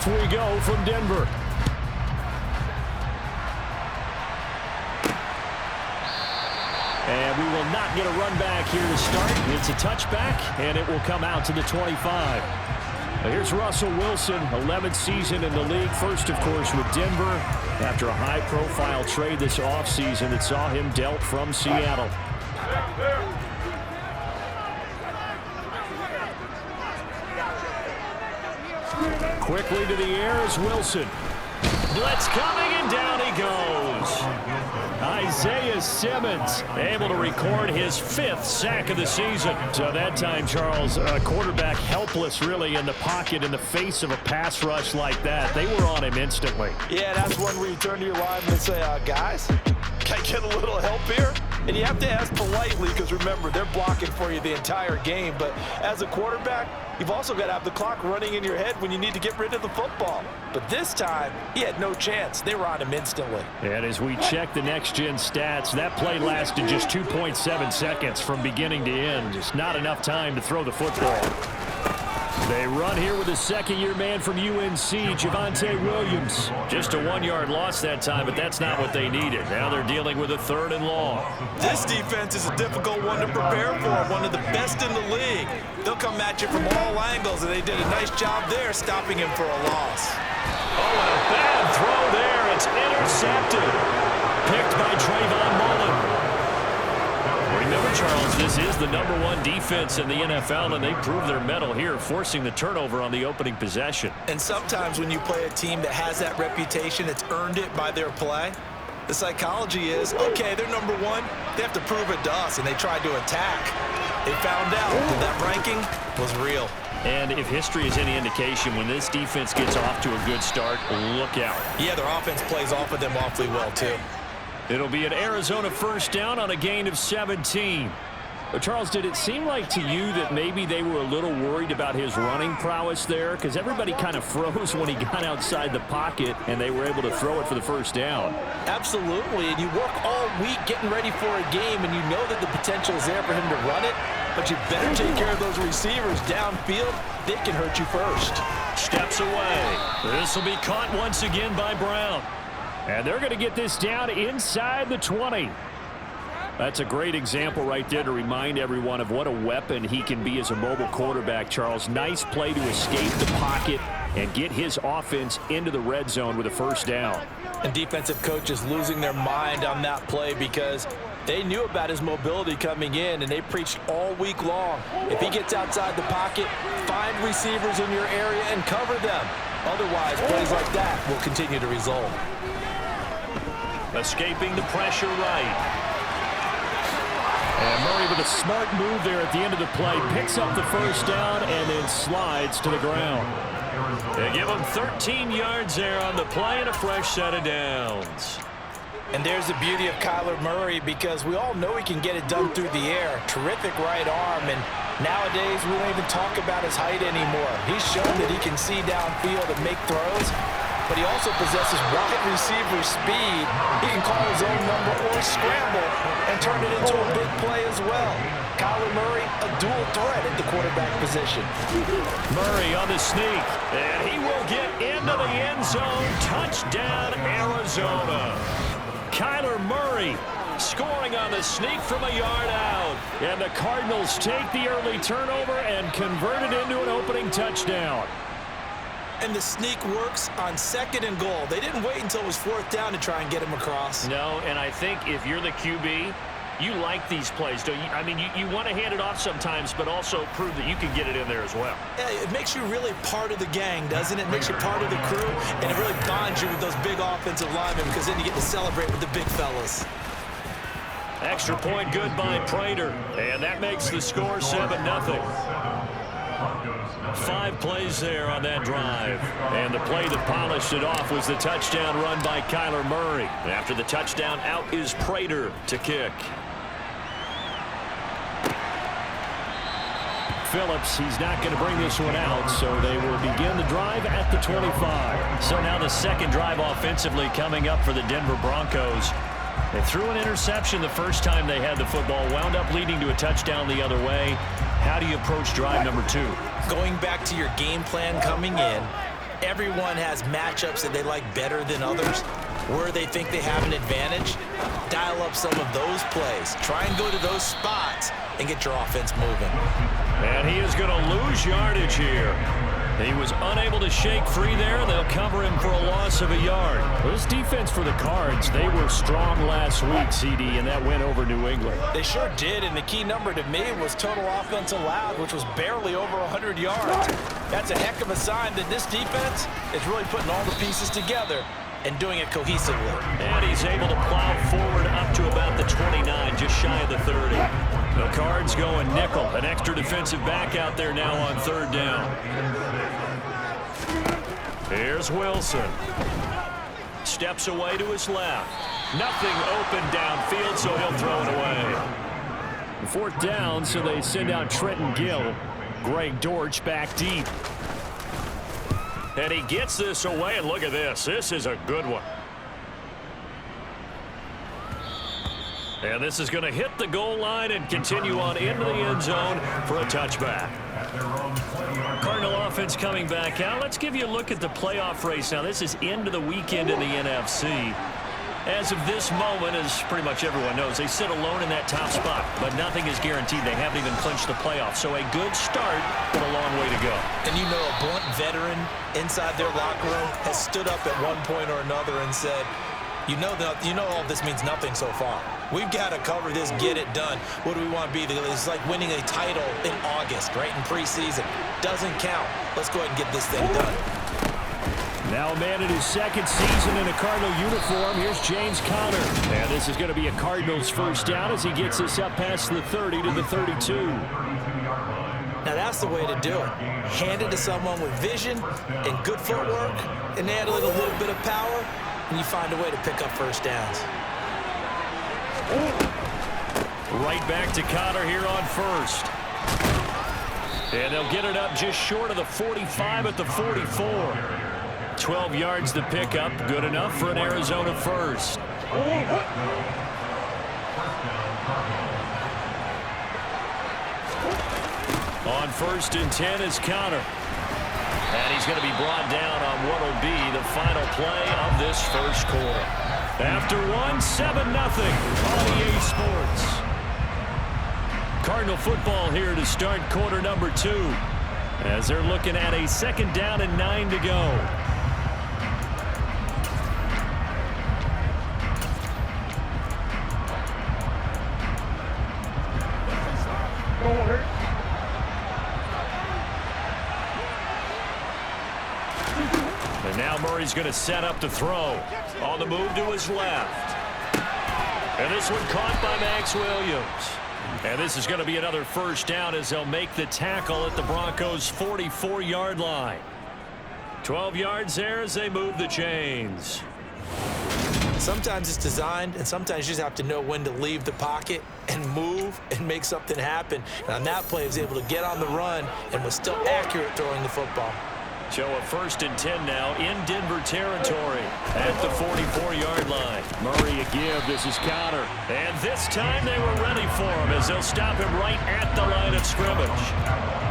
Off we go from Denver. And we will not get a run back here to start. It's a touchback, and it will come out to the 25. Here's Russell Wilson, 11th season in the league. First, of course, with Denver after a high-profile trade this offseason that saw him dealt from Seattle. Quickly to the air is Wilson. Blitz coming, and down he goes. Isaiah Simmons able to record his 5th sack of the season. So that time, Charles, a quarterback helpless really in the pocket in the face of a pass rush like that. They were on him instantly. Yeah, that's one where you turn to your lineman and say, guys, can I get a little help here? And you have to ask politely because, remember, they're blocking for you the entire game. But as a quarterback, you've also got to have the clock running in your head when you need to get rid of the football. But this time, he had no chance. They were on him instantly. And as we check the next-gen stats, that play lasted just 2.7 seconds from beginning to end. Just not enough time to throw the football. They run here with a second-year man from UNC, Javonte Williams. Just a 1-yard loss that time, but that's not what they needed. Now they're dealing with a 3rd and long. This defense is a difficult one to prepare for, one of the best in the league. They'll come at you from all angles, and they did a nice job there stopping him for a loss. Oh, and a bad throw there. It's intercepted. Picked by Trayvon Mullen. Remember, Charles, this is the #1 defense in the NFL, and they prove their mettle here, forcing the turnover on the opening possession. And sometimes when you play a team that has that reputation, it's earned it by their play. The psychology is, okay, they're #1. They have to prove it to us, and they tried to attack. They found out that that ranking was real. And if history is any indication, when this defense gets off to a good start, look out. Yeah, their offense plays off of them awfully well, too. It'll be an Arizona 1st down on a gain of 17. But Charles, did it seem like to you that maybe they were a little worried about his running prowess there? Because everybody kind of froze when he got outside the pocket, and they were able to throw it for the 1st down. Absolutely, and you work all week getting ready for a game, and you know that the potential is there for him to run it, but you better take care of those receivers downfield. They can hurt you first. Steps away. This will be caught once again by Brown. And they're going to get this down inside the 20. That's a great example right there to remind everyone of what a weapon he can be as a mobile quarterback, Charles. Nice play to escape the pocket and get his offense into the red zone with a 1st down. And defensive coaches losing their mind on that play because they knew about his mobility coming in, and they preached all week long. If he gets outside the pocket, find receivers in your area and cover them. Otherwise, plays like that will continue to result. Escaping the pressure right. And Murray with a smart move there at the end of the play. Picks up the 1st down and then slides to the ground. They give him 13 yards there on the play and a fresh set of downs. And there's the beauty of Kyler Murray because we all know he can get it done through the air. Terrific right arm, and nowadays we don't even talk about his height anymore. He's shown that he can see downfield and make throws, but he also possesses wide receiver speed. He can call his own number or scramble and turn it into a big play as well. Kyler Murray, a dual threat at the quarterback position. Murray on the sneak, and he will get into the end zone. Touchdown, Arizona. Kyler Murray scoring on the sneak from a yard out. And the Cardinals take the early turnover and convert it into an opening touchdown. And the sneak works on 2nd and goal. They didn't wait until it was 4th down to try and get him across. No, and I think if you're the QB, you like these plays, don't you? I mean, you want to hand it off sometimes, but also prove that you can get it in there as well. Yeah, it makes you really part of the gang, doesn't it? It makes you part of the crew, and it really bonds you with those big offensive linemen because then you get to celebrate with the big fellas. Extra point good by Prater, and that makes the score 7-0. 5 plays there on that drive. And the play that polished it off was the touchdown run by Kyler Murray. After the touchdown, out is Prater to kick. Phillips, he's not going to bring this one out, so they will begin the drive at the 25. So now the 2nd drive offensively coming up for the Denver Broncos. They threw an interception the first time they had the football, wound up leading to a touchdown the other way. How do you approach drive number 2? Going back to your game plan coming in, Everyone has matchups that they like better than others. Where they think they have an advantage, dial up some of those plays. Try and go to those spots and get your offense moving. And he is going to lose yardage here. He was unable to shake free there. They'll cover him for a loss of a yard. This defense for the Cards, they were strong last week, CD, and that went over New England. They sure did, and the key number to me was total offense allowed, which was barely over 100 yards. That's a heck of a sign that this defense is really putting all the pieces together and doing it cohesively. And he's able to plow forward up to about the 29, just shy of the 30. The Cards going nickel. An extra defensive back out there now on third down. Here's Wilson. Steps away to his left. Nothing open downfield, so he'll throw it away. Fourth down, so they send out Trenton Gill. Greg Dortch back deep. And he gets this away, and look at this. This is a good one. And this is going to hit the goal line and continue on into the end zone for a touchback. Cardinal offense coming back out. Let's give you a look at the playoff race. Now, this is into the weekend in the NFC. As of this moment, as pretty much everyone knows, they sit alone in that top spot, but nothing is guaranteed. They haven't even clinched the playoffs, so a good start, but a long way to go. And you know, a blunt veteran inside their locker room has stood up at one point or another and said, you know all this means nothing so far. We've got to cover this, get it done. What do we want to be? It's like winning a title in August, right, in preseason. Doesn't count. Let's go ahead and get this thing done. Now a man in his second season in a Cardinal uniform. Here's James Conner. And this is going to be a Cardinals first down as he gets this up past the 30 to the 32. Now that's the way to do it. Hand it to someone with vision and good footwork, and add a little bit of power, and you find a way to pick up first downs. Right back to Conner here on first. And they'll get it up just short of the 45 at the 44. 12 yards to pick up. Good enough for an Arizona first. On first and 10 is Conner. And he's going to be brought down on what will be the final play of this first quarter. After one, 7-0 on EA Sports. Cardinal football here to start quarter number 2. As they're looking at a second down and 9 to go. And now Murray's going to set up to throw. On the move to his left. And this one caught by Max Williams. And this is going to be another first down as they'll make the tackle at the Broncos' 44-yard line. 12 yards there as they move the chains. Sometimes it's designed, and sometimes you just have to know when to leave the pocket and move and make something happen. And on that play, he was able to get on the run and was still accurate throwing the football. So a first and 10 now in Denver territory at the 44-yard line. Murray a give. This is Conner. And this time they were ready for him as they'll stop him right at the line of scrimmage.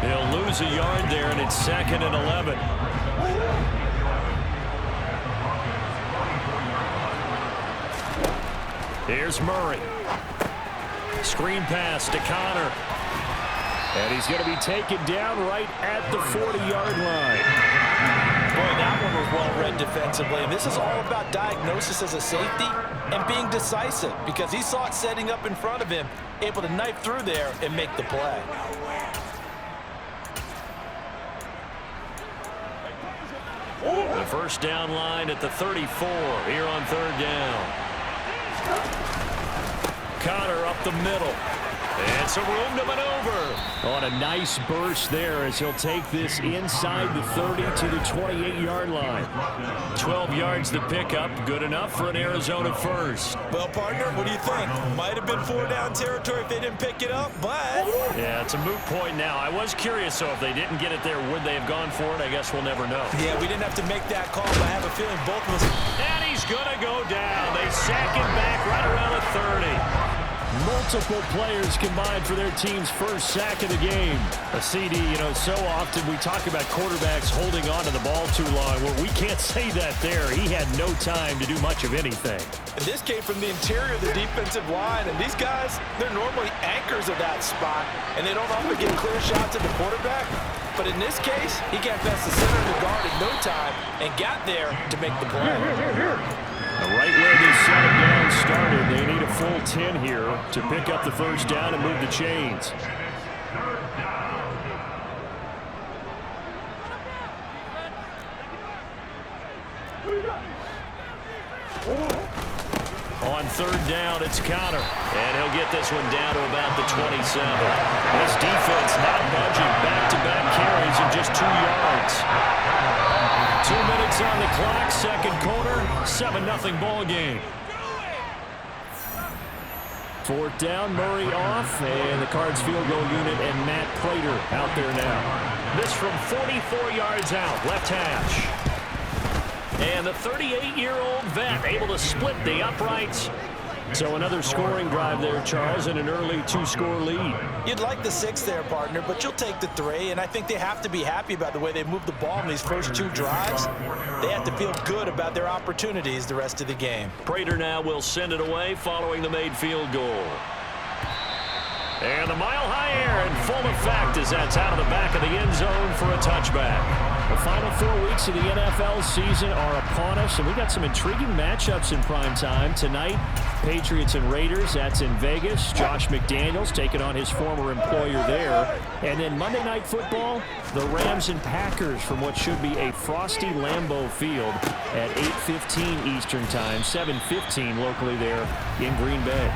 They'll lose a yard there, and it's 2nd and 11. Here's Murray. Screen pass to Conner. And he's going to be taken down right at the 40-yard line. Boy, that one was well-read defensively. And this is all about diagnosis as a safety and being decisive because he saw it setting up in front of him, able to knife through there and make the play. The first down line at the 34 here on third down. Conner up the middle. And some room to maneuver. On a nice burst there as he'll take this inside the 30 to the 28-yard line. 12 yards to pick up. Good enough for an Arizona first. Well, partner, what do you think? Might have been 4-down territory if they didn't pick it up, but... Yeah, it's a moot point now. I was curious, so if they didn't get it there, would they have gone for it? I guess we'll never know. Yeah, we didn't have to make that call, but I have a feeling both of us... And he's going to go down. They sack him back right around the 30. Multiple players combined for their team's first sack of the game. A CD, you know, so often we talk about quarterbacks holding on to the ball too long. Well, we can't say that there. He had no time to do much of anything. And this came from the interior of the defensive line. And these guys, they're normally anchors of that spot. And they don't often get clear shots at the quarterback. But in this case, he got past the center of the guard in no time and got there to make the play. Right where they set him down started, they need a full 10 here to pick up the first down and move the chains. On third down, it's Connor. And he'll get this one down to about the 27. This defense not budging. Back-to-back carries in just 2 yards. 2 minutes on the clock, second quarter, 7-0 ball game. Fourth down, Murray off, and the Cards field goal unit and Matt Prater out there now. This from 44 yards out, left hash. And the 38-year-old vet able to split the uprights. So another scoring drive there, Charles, and an early 2-score lead. You'd like the 6 there, partner, but you'll take the 3, and I think they have to be happy about the way they moved the ball in these first 2 drives. They have to feel good about their opportunities the rest of the game. Prater now will send it away following the made field goal. And the mile-high air in full effect as that's out of the back of the end zone for a touchback. The final 4 weeks of the NFL season are upon us, and we got some intriguing matchups in prime time tonight. Patriots and Raiders, that's in Vegas. Josh McDaniels taking on his former employer there. And then Monday Night Football, the Rams and Packers from what should be a frosty Lambeau Field at 8:15 Eastern Time, 7:15 locally there in Green Bay.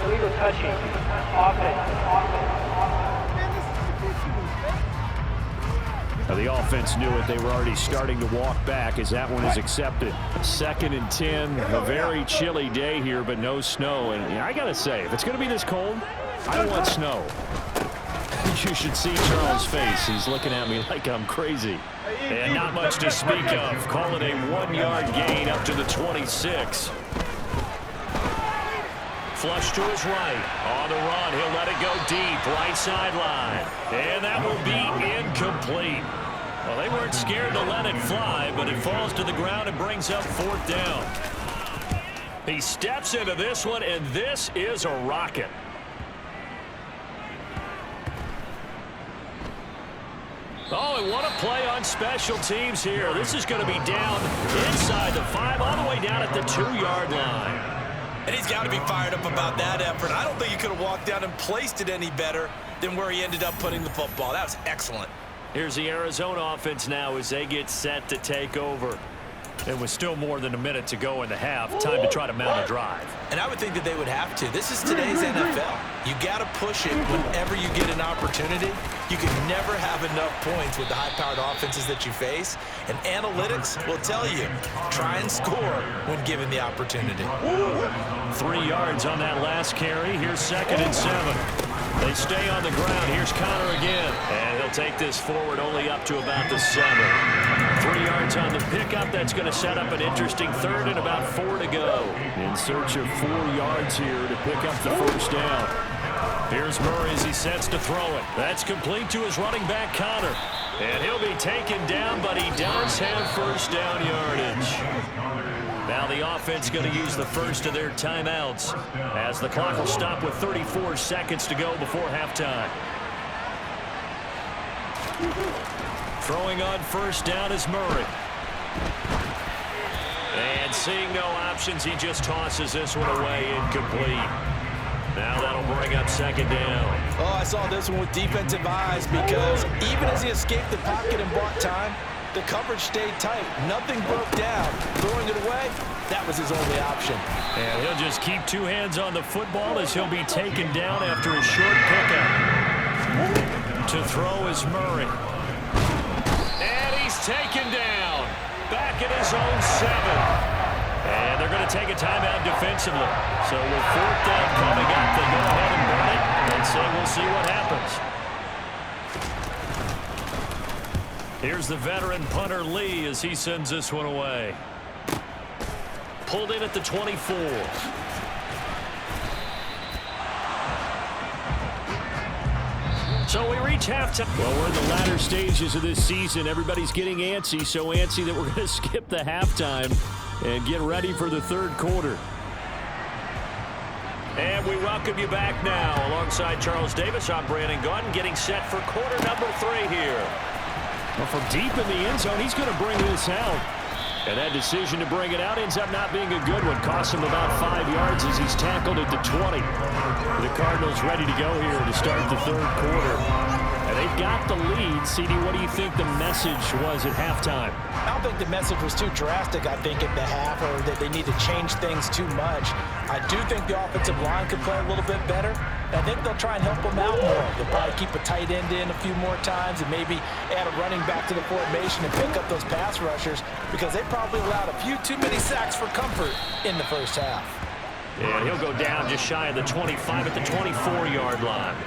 Illegal touching. Offense. Now the offense knew it. They were already starting to walk back as that one is accepted. 2nd and 10. A very chilly day here, but no snow. And I got to say, if it's going to be this cold, I don't want snow. You should see Charles' face. He's looking at me like I'm crazy. And not much to speak of. Call it a 1-yard gain up to the 26. Flush to his right. On the run, he'll let it go deep. Right sideline. And that will be incomplete. Well, they weren't scared to let it fly, but it falls to the ground and brings up 4th down. He steps into this one, and this is a rocket. Oh, and what a play on special teams here. This is going to be down inside the 5, all the way down at the 2-yard line. And he's got to be fired up about that effort. I don't think he could have walked down and placed it any better than where he ended up putting the football. That was excellent. Here's the Arizona offense now as they get set to take over. And with still more than a minute to go in the half, time to try to mount a drive. And I would think that they would have to. This is today's NFL. You got to push it whenever you get an opportunity. You can never have enough points with the high-powered offenses that you face. And analytics will tell you, try and score when given the opportunity. 3 yards on that last carry. Here's 2nd and 7. They stay on the ground. Here's Connor again. And he'll take this forward only up to about the 7. 3 yards on the pickup. That's going to set up an interesting 3rd and about 4 to go. In search of 4 yards here to pick up the first down. Here's Murray as he sets to throw it. That's complete to his running back, Connor. And he'll be taken down, but he does have first down yardage. Now the offense going to use the first of their timeouts as the clock will stop with 34 seconds to go before halftime. Throwing on first down is Murray. And seeing no options, he just tosses this one away, incomplete. Now that'll bring up 2nd down. Oh, I saw this one with defensive eyes because even as he escaped the pocket and bought time, the coverage stayed tight. Nothing broke down. Throwing it away, that was his only option. And he'll just keep 2 hands on the football as he'll be taken down after a short pickup. To throw is Murray. And he's taken down. Back at his own 7. And they're going to take a timeout defensively. So with 4th down coming up, they go ahead and run it and say we'll see what happens. Here's the veteran punter Lee as he sends this one away. Pulled in at the 24. So we reach halftime. Well, we're in the latter stages of this season. Everybody's getting antsy, so antsy that we're going to skip the halftime and get ready for the third quarter. And we welcome you back now. Alongside Charles Davis, I'm Brandon Gaudin, getting set for quarter number 3 here. Well, from deep in the end zone, he's going to bring this out. And that decision to bring it out ends up not being a good one. Costs him about 5 yards as he's tackled at the 20. The Cardinals ready to go here to start the third quarter. And they've got the lead. CD, what do you think the message was at halftime? I don't think the message was too drastic, I think, at the half, or that they need to change things too much. I do think the offensive line could play a little bit better. I think they'll try and help them out more. They'll probably keep a tight end in a few more times and maybe add a running back to the formation and pick up those pass rushers because they probably allowed a few too many sacks for comfort in the first half. And he'll go down just shy of the 25 at the 24-yard line.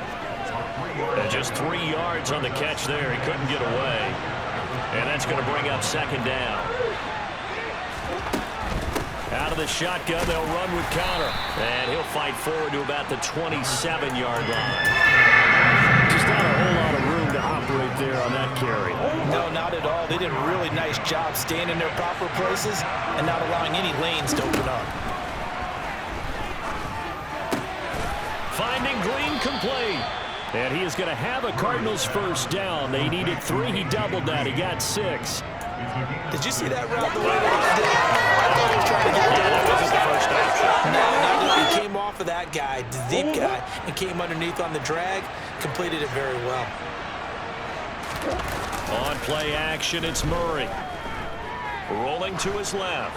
And just 3 yards on the catch there. He couldn't get away. And that's going to bring up second down. Out of the shotgun, they'll run with counter. And he'll fight forward to about the 27-yard line. Just not a whole lot of room to operate there on that carry. No, not at all. They did a really nice job staying in their proper places and not allowing any lanes to open up. Finding Green complete. And he is going to have a Cardinals first down. They needed 3. He doubled that. He got 6. Did you see that route the way that he did? I thought he was trying to get rid of that was the first option. No, he came off of that guy, the deep guy, and came underneath on the drag. Completed it very well. On play action, it's Murray. Rolling to his left.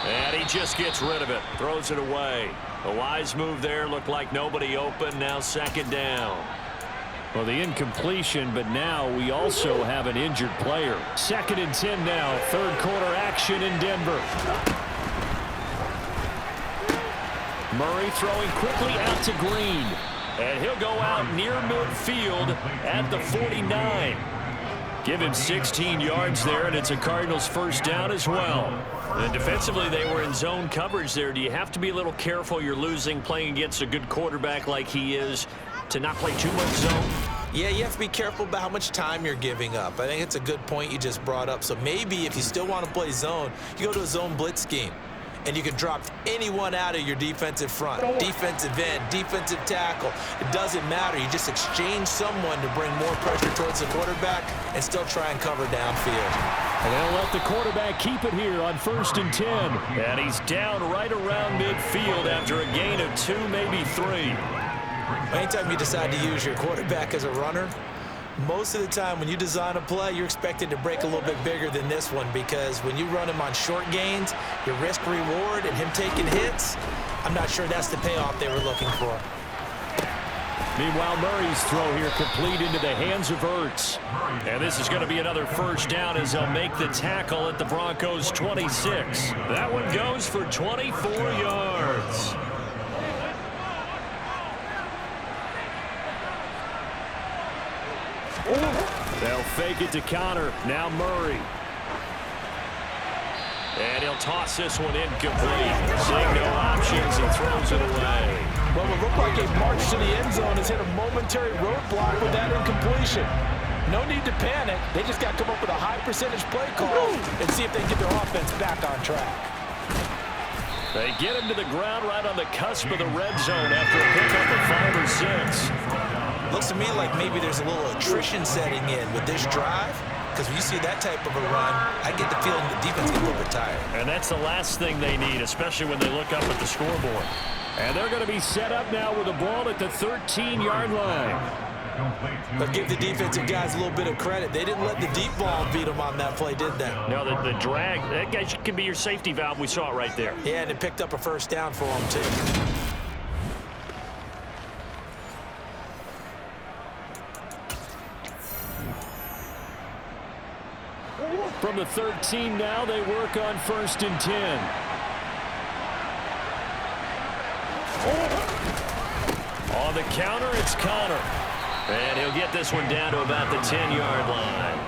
And he just gets rid of it. Throws it away. A wise move there. Looked like nobody open. Now second down. Well, the incompletion, but now we also have an injured player. 2nd and 10 now. Third quarter action in Denver. Murray throwing quickly out to Green. And he'll go out near midfield at the 49. Give him 16 yards there, and it's a Cardinals first down as well. And defensively, they were in zone coverage there. Do you have to be a little careful? You're losing playing against a good quarterback like he is to not play too much zone? Yeah, you have to be careful about how much time you're giving up. I think it's a good point you just brought up. So maybe if you still want to play zone, you go to a zone blitz scheme. And you can drop anyone out of your defensive front, defensive end, defensive tackle. It doesn't matter. You just exchange someone to bring more pressure towards the quarterback and still try and cover downfield. And they'll let the quarterback keep it here on 1st and 10. And he's down right around midfield after a gain of 2, maybe 3. Anytime you decide to use your quarterback as a runner, most of the time when you design a play, you're expected to break a little bit bigger than this one because when you run him on short gains, your risk-reward and him taking hits, I'm not sure that's the payoff they were looking for. Meanwhile, Murray's throw here complete into the hands of Ertz. And this is going to be another first down as they'll make the tackle at the Broncos 26. That one goes for 24 yards. They'll fake it to counter. Now Murray. And he'll toss this one incomplete. Seeing no options, he throws it away. Well, it looked like a march to the end zone has hit a momentary roadblock with that incompletion. No need to panic. They just got to come up with a high percentage play call and see if they can get their offense back on track. They get him to the ground right on the cusp of the red zone after a pickup of 5 or 6. Looks to me like maybe there's a little attrition setting in with this drive. Because when you see that type of a run, I get the feeling the defense gets a little bit tired. And that's the last thing they need, especially when they look up at the scoreboard. And they're going to be set up now with a ball at the 13-yard line. But give the defensive guys a little bit of credit. They didn't let the deep ball beat them on that play, did they? No, the drag, that guy can be your safety valve. We saw it right there. Yeah, and it picked up a first down for them, too. From the 13 now, they work on 1st and 10. On the counter, it's Connor. And he'll get this one down to about the 10-yard line.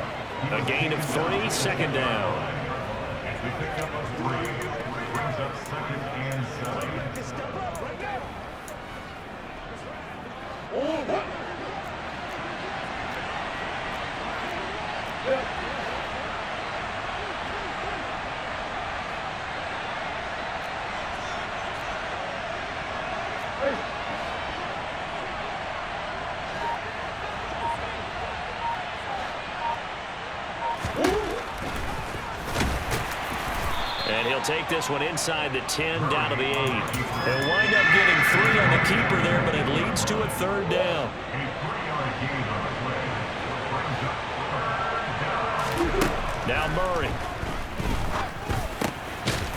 A gain of 3, 2nd down. And he'll take this one inside the 10, down to the 8. They'll wind up getting 3 on the keeper there, but it leads to a 3rd down. Now Murray.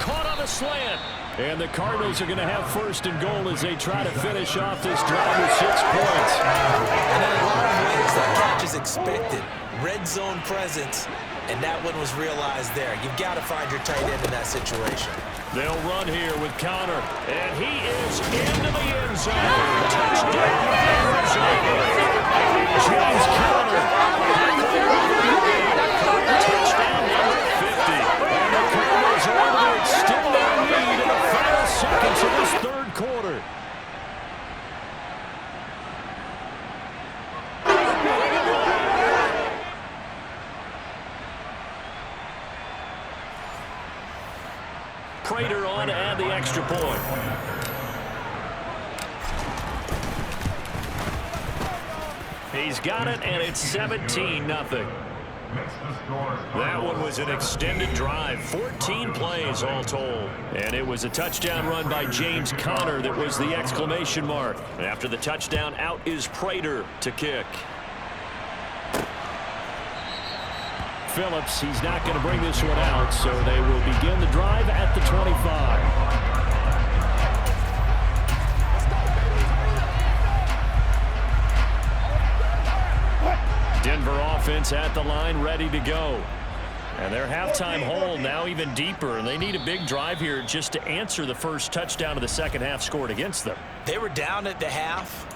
Caught on a slant. And the Cardinals are going to have 1st and goal as they try to finish off this drive with 6 points. And in a lot of ways, that catch is expected. Red zone presence. And that one was realized there. You've got to find your tight end in that situation. They'll run here with Connor. And he is into the end zone. Touchdown, Arizona. James Conner. Touchdown number 50. And the Cardinals are able to extend their lead in the final seconds of this 3rd quarter. Prater on to add the extra point. He's got it, and it's 17-0. That one was an extended drive, 14 plays all told. And it was a touchdown run by James Conner that was the exclamation mark. After the touchdown, out is Prater to kick. Phillips, he's not going to bring this one out, so they will begin the drive at the 25. Denver offense at the line, ready to go. And their halftime hole now even deeper, and they need a big drive here just to answer the first touchdown of the second half scored against them. They were down at the half.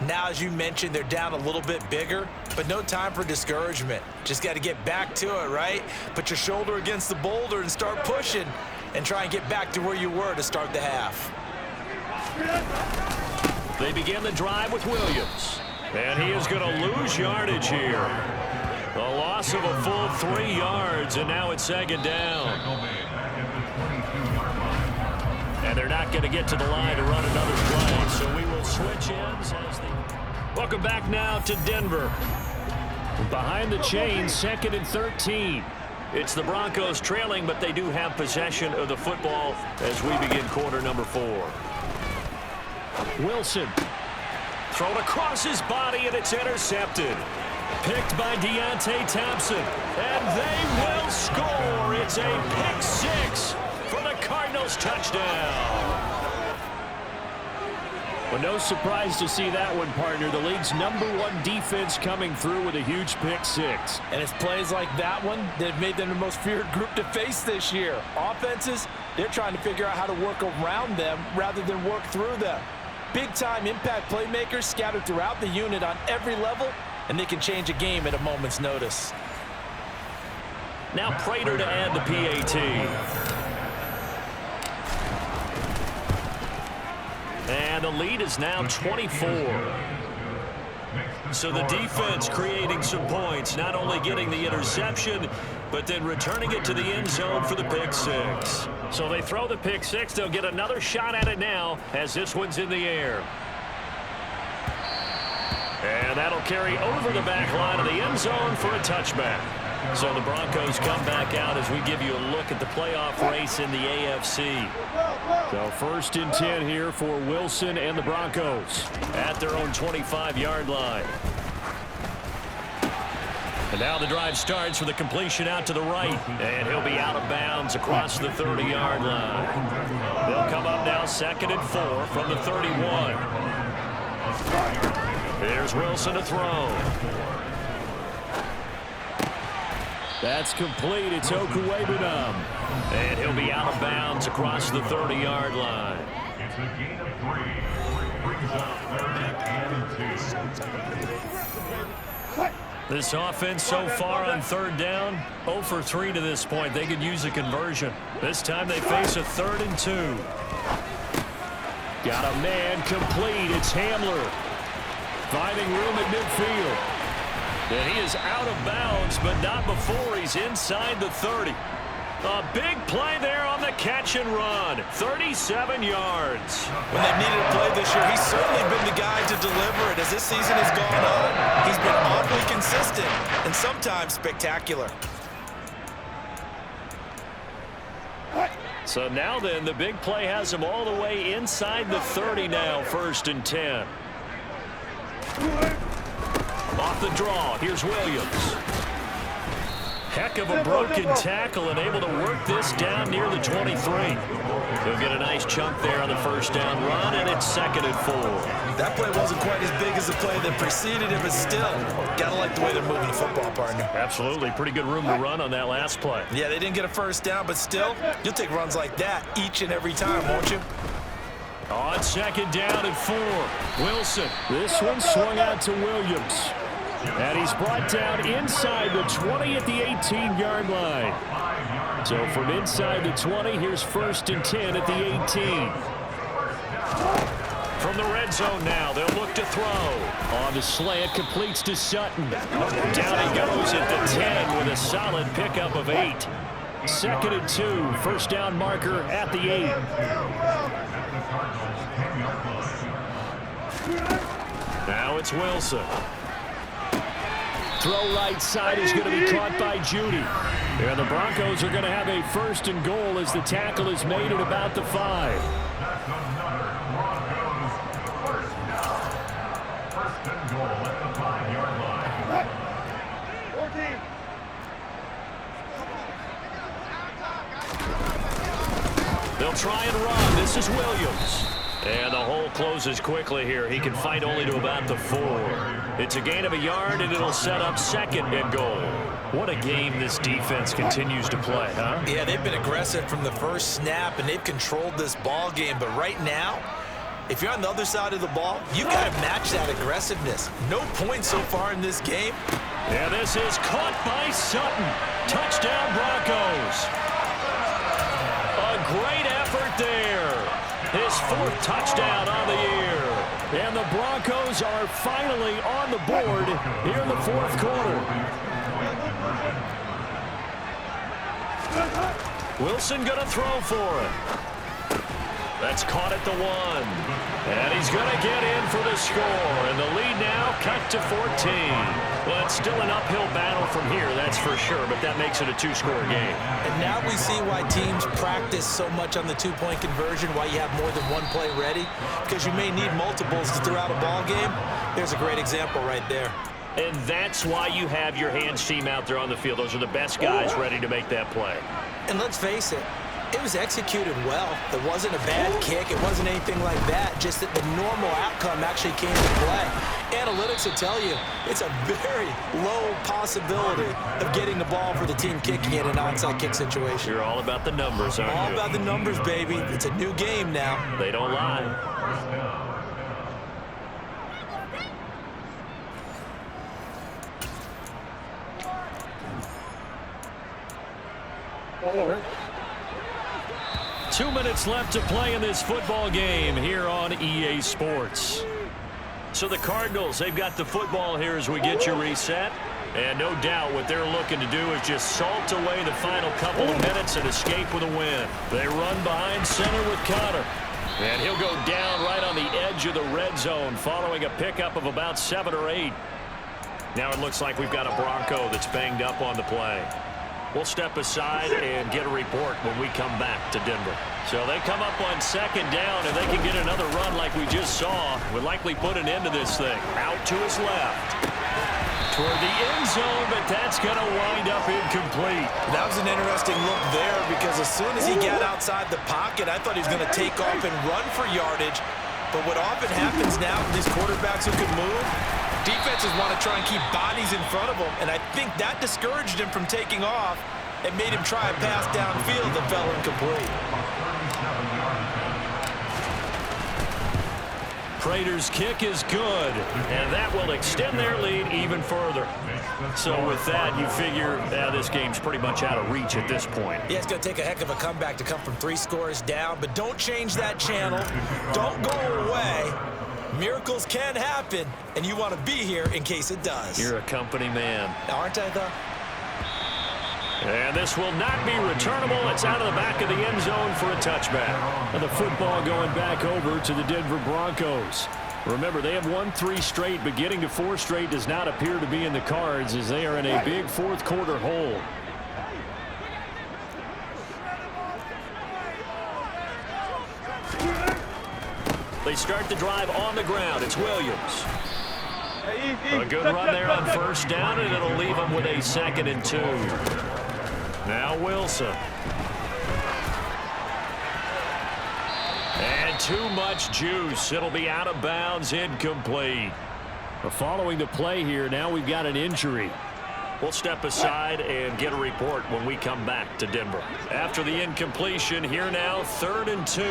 Now, as you mentioned, they're down a little bit bigger, but no time for discouragement. Just got to get back to it, right? Put your shoulder against the boulder and start pushing and try and get back to where you were to start the half. They begin the drive with Williams. And he is going to lose yardage here. A loss of a full 3 yards, and now it's 2nd down. And they're not going to get to the line to run another play, so we will switch ends as the... Welcome back now to Denver. Behind the chains, 2nd and 13. It's the Broncos trailing, but they do have possession of the football as we begin quarter number 4. Wilson. Thrown across his body, and it's intercepted. Picked by Deontay Thompson. And they will score. It's a pick 6 for the Cardinals touchdown. Well, no surprise to see that one, partner. The league's #1 defense coming through with a huge pick 6. And it's plays like that one that have made them the most feared group to face this year. Offenses, they're trying to figure out how to work around them rather than work through them. Big-time impact playmakers scattered throughout the unit on every level, and they can change a game at a moment's notice. Now Prater to add the PAT. And the lead is now 24. So the defense creating some points, not only getting the interception, but then returning it to the end zone for the pick 6. So they throw the pick 6. They'll get another shot at it now as this one's in the air. And that'll carry over the back line of the end zone for a touchback. So the Broncos come back out as we give you a look at the playoff race in the AFC. So 1st and 10 here for Wilson and the Broncos at their own 25-yard line. And now the drive starts with a completion out to the right. And he'll be out of bounds across the 30-yard line. They'll come up now 2nd and 4 from the 31. Here's Wilson to throw. That's complete. It's Okuwebunam. And he'll be out of bounds across the 30-yard line. It's a gain of 3. Brings up 3rd and 2. This offense so far on 3rd down, 0 for 3 to this point. They could use a conversion. This time they face a 3rd and 2. Got a man complete. It's Hamler. Finding room at midfield. And he is out of bounds, but not before he's inside the 30. A big play there on the catch and run. 37 yards. When they've needed a play this year, he's certainly been the guy to deliver it. As this season has gone on, he's been awfully consistent and sometimes spectacular. So now then, the big play has him all the way inside the 30 now, 1st and 10. Off the draw, here's Williams. Heck of a broken tackle and able to work this down near the 23. He'll get a nice chunk there on the 1st down run, and it's 2nd and 4. That play wasn't quite as big as the play that preceded it, but still, gotta like the way they're moving the football, partner. Absolutely. Pretty good room to run on that last play. Yeah, they didn't get a 1st down, but still, you'll take runs like that each and every time, won't you? On 2nd down and 4. Wilson. This one swung out to Williams. And he's brought down inside the 20 at the 18-yard line. So from inside the 20, here's 1st and 10 at the 18. From the red zone now, they'll look to throw. On the slant, completes to Sutton. Down he goes at the 10 with a solid pickup of 8. 2nd and 2, 1st down marker at the 8. Now it's Wilson. Throw right side is going to be caught by Judy. And the Broncos are going to have a 1st and goal as the tackle is made at about the 5. First and goal at the 5-yard line. 14. They'll try and run. This is Williams. And the hole closes quickly here. He can fight only to about the 4. It's a gain of a yard, and it'll set up 2nd and goal. What a game this defense continues to play, huh? Yeah, they've been aggressive from the first snap, and they've controlled this ball game. But right now, if you're on the other side of the ball, you got to match that aggressiveness. No points so far in this game. Yeah, this is caught by Sutton. Touchdown, Broncos. A great effort there. His 4th touchdown on the year. And the Broncos are finally on the board here in the 4th quarter. Wilson going to throw for it. That's caught at the 1. And he's going to get in for the score. And the lead now cut to 14. Well, it's still an uphill battle from here, that's for sure, but that makes it a 2-score game. And now we see why teams practice so much on the 2-point conversion, why you have more than one play ready, because you may need multiples to throw out a ball game. There's a great example right there. And that's why you have your hands team out there on the field. Those are the best guys ready to make that play. And let's face it, it was executed well. It wasn't a bad kick. It wasn't anything like that. Just that the normal outcome actually came to play. Analytics will tell you it's a very low possibility of getting the ball for the team kicking it in an onside kick situation. You're all about the numbers, aren't you? All about the numbers, baby. It's a new game now. They don't lie. Over. 2 minutes left to play in this football game here on EA Sports. So the Cardinals, they've got the football here as we get you reset. And no doubt what they're looking to do is just salt away the final couple of minutes and escape with a win. They run behind center with Connor. And he'll go down right on the edge of the red zone following a pickup of about 7 or 8. Now it looks like we've got a Bronco that's banged up on the play. We'll step aside and get a report when we come back to Denver. So they come up on 2nd down, and they can get another run like we just saw. Would likely put an end to this thing. Out to his left. Toward the end zone, but that's going to wind up incomplete. That was an interesting look there because as soon as he got outside the pocket, I thought he was going to take off and run for yardage. But what often happens now with these quarterbacks who can move, defenses want to try and keep bodies in front of them, and I think that discouraged him from taking off and made him try a pass downfield that fell incomplete. Prater's kick is good, and that will extend their lead even further. So with that, you figure this game's pretty much out of reach at this point. Yeah, it's going to take a heck of a comeback to come from 3 scores down, but don't change that channel. Don't go away. Miracles can happen, and you want to be here in case it does. You're a company man. Aren't I, though? And this will not be returnable. It's out of the back of the end zone for a touchback. And the football going back over to the Denver Broncos. Remember, they have won 3 straight, but getting to 4 straight does not appear to be in the cards as they are in a big fourth quarter hole. They start the drive on the ground. It's Williams. A good run there on first down, and it'll leave them with a 2nd and 2. Now Wilson. And too much juice. It'll be out of bounds, incomplete. Following the play here, now we've got an injury. We'll step aside and get a report when we come back to Denver. After the incompletion, here now, 3rd and 2.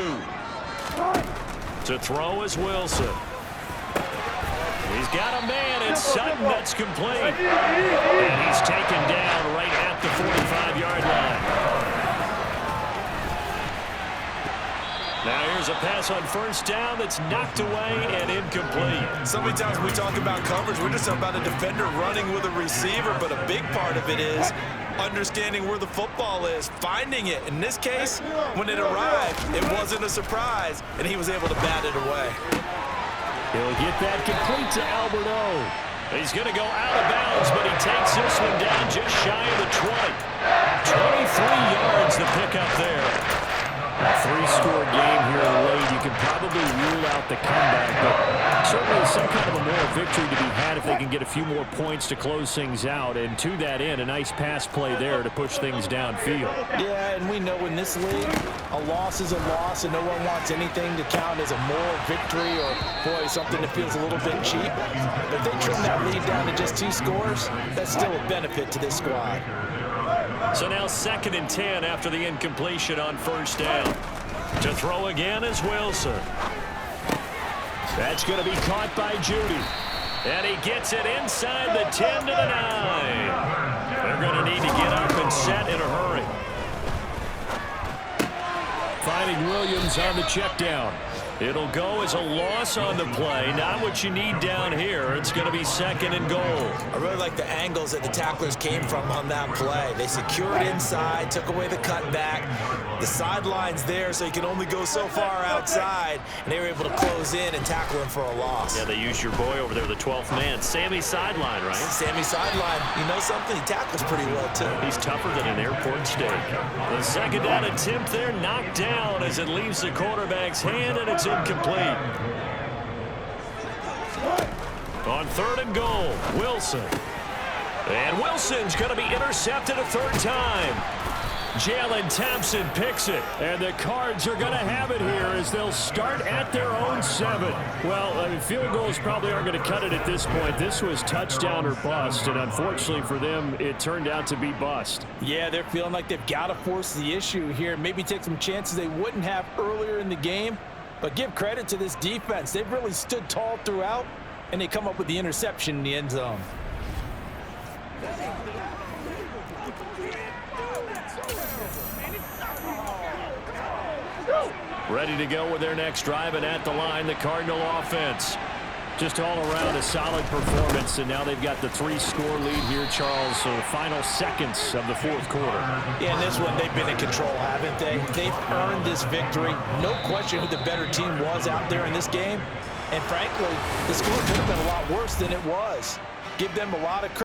To throw is Wilson. He's got a man, and Sutton, that's complete. And he's taken down right at the 45-yard line. Now here's a pass on first down that's knocked away and incomplete. So many times we talk about coverage, we're just about a defender running with a receiver, but a big part of it is understanding where the football is, finding it. In this case, when it arrived, it wasn't a surprise, and he was able to bat it away. He'll get that complete to Alberto. He's going to go out of bounds, but he takes this one down just shy of the 20. 23 yards to pick up there. A 3-score game here late. You can probably rule out the comeback, but certainly some kind of a moral victory to be had if they can get a few more points to close things out. And to that end, a nice pass play there to push things downfield. Yeah, and we know in this league, a loss is a loss, and no one wants anything to count as a moral victory or, boy, something that feels a little bit cheap. But if they trim that lead down to just 2 scores, that's still a benefit to this squad. So now 2nd and 10 after the incompletion on first down. To throw again is Wilson. That's going to be caught by Judy. And he gets it inside the 10 to the 9. They're going to need to get up and set in a hurry. Finding Williams on the check down. It'll go as a loss on the play. Not what you need down here. It's going to be 2nd and goal. I really like the angles that the tacklers came from on that play. They secured inside, took away the cutback. The sideline's there, so you can only go so far outside, and they were able to close in and tackle him for a loss. Yeah, they used your boy over there, the 12th man. Sammy sideline, right? Sammy sideline. You know something? He tackles pretty well, too. He's tougher than an airport steak. The 2nd down attempt there knocked down as it leaves the quarterback's hand, and it's incomplete. On 3rd and goal, Wilson. And Wilson's going to be intercepted a 3rd time. Jalen Thompson picks it, and the Cards are going to have it here as they'll start at their own 7. Well, I mean, field goals probably aren't going to cut it at this point. This was touchdown or bust, and unfortunately for them, it turned out to be bust. Yeah, they're feeling like they've got to force the issue here, maybe take some chances they wouldn't have earlier in the game. But give credit to this defense. They've really stood tall throughout, and they come up with the interception in the end zone. Ready to go with their next drive, and at the line, the Cardinal offense. Just all around a solid performance, and now they've got the 3-score lead here, Charles. So final seconds of the 4th quarter. Yeah, in this one, they've been in control, haven't they? They've earned this victory. No question who the better team was out there in this game. And frankly, the score could have been a lot worse than it was. Give them a lot of credit.